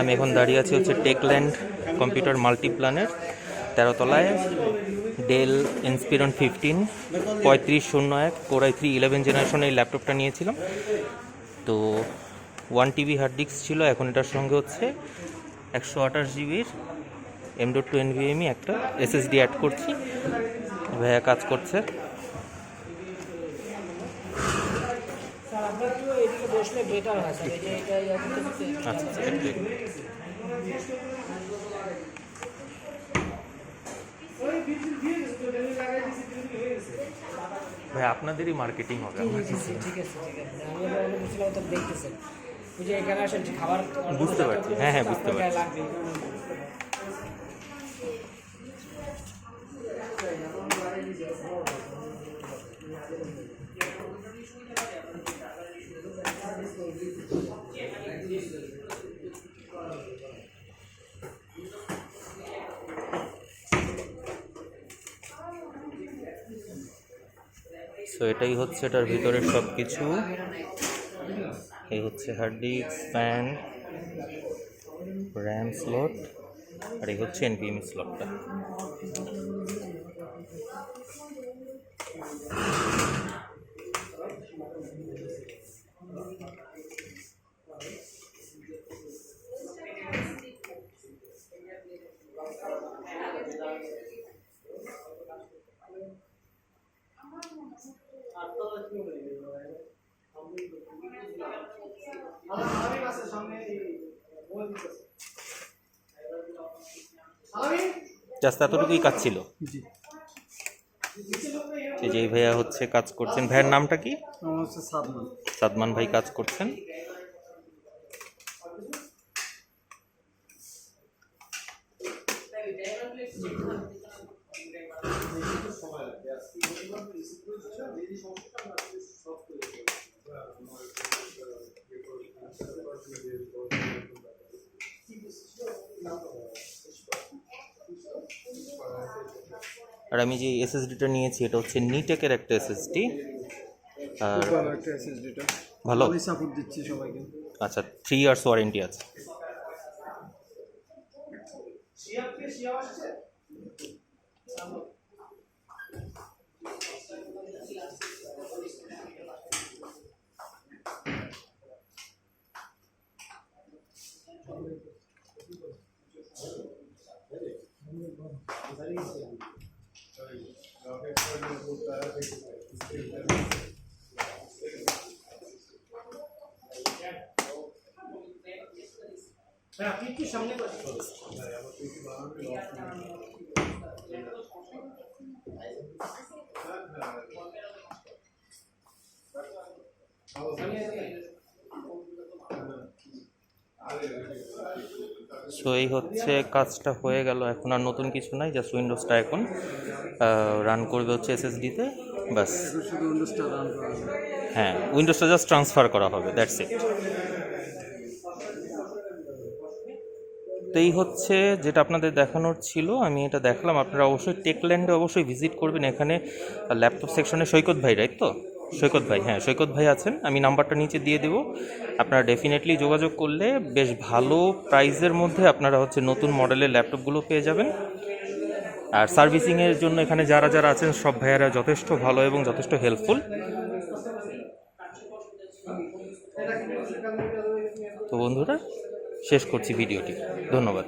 আমি এখন দাঁড়িয়ে আছি হচ্ছে টেকল্যান্ড কম্পিউটার মাল্টিপ্ল্যানের 13 তলায়। ডেল ইন্সপিরন 15 3501 Core i3 11 জেনারেশন এই ল্যাপটপটা নিয়েছিলাম। তো 1 TB হার্ড ডিস্ক ছিল, এখন এটার সঙ্গে হচ্ছে 128 জিবির M.2 NVMe একটা SSD অ্যাড করছি। ভাইয়া কাজ করছে। আচ্ছা, ভাই আপনাদেরই মার্কেটিং হবে। বুঝতে পারছি, হ্যাঁ হ্যাঁ বুঝতে পারছি। সো এটাই হচ্ছে এটার ভিতরে সব কিছু। এই হচ্ছে hard disk, fan, RAM slot, আর এই হচ্ছে NVMe স্লটটা। জাস্ট এতটুকুই কাজ ছিল। এই যে ভাইয়া হচ্ছে কাজ করছেন। ভাইয়ের নামটা কি? সাদমান ভাই কাজ করছেন। আর আমি যে SSDটা নিয়েছি এটা হচ্ছে নিটেকের একটা SSD। আর ভালো সাপোর্ট দিচ্ছে সবাইকে। আচ্ছা, 3 ইয়ার্স ওয়ারেন্টি আছে। সো এই হচ্ছে কাজটা হয়ে গেল। এখন আর নতুন কিছু নাই, জাস্ট উইন্ডোজটা এখন রান করবে হচ্ছে SSD-তে, বাস। হ্যাঁ, উইন্ডোজটা জাস্ট ট্রান্সফার করা হবে, দ্যাটস ইট। তো এই হচ্ছে যেটা আপনাদের দেখানোর ছিল, আমি এটা দেখালাম। আপনারা অবশ্যই টেকল্যান্ডে অবশ্যই ভিজিট করবেন। এখানে ল্যাপটপ সেকশনে সৈকত ভাই, রাইট তো? সৈকত ভাই, হ্যাঁ সৈকত ভাই আছেন। আমি নাম্বারটা নিচে দিয়ে দেবো। আপনারা ডেফিনেটলি যোগাযোগ করলে বেশ ভালো প্রাইসের মধ্যে আপনারা হচ্ছে নতুন মডেলের ল্যাপটপগুলো পেয়ে যাবেন। আর সার্ভিসিংয়ের জন্য এখানে যারা যারা আছেন সব ভাইয়ারা যথেষ্ট ভালো এবং যথেষ্ট হেল্পফুল। তো বন্ধুরা, শেষ করছি ভিডিওটি। ধন্যবাদ।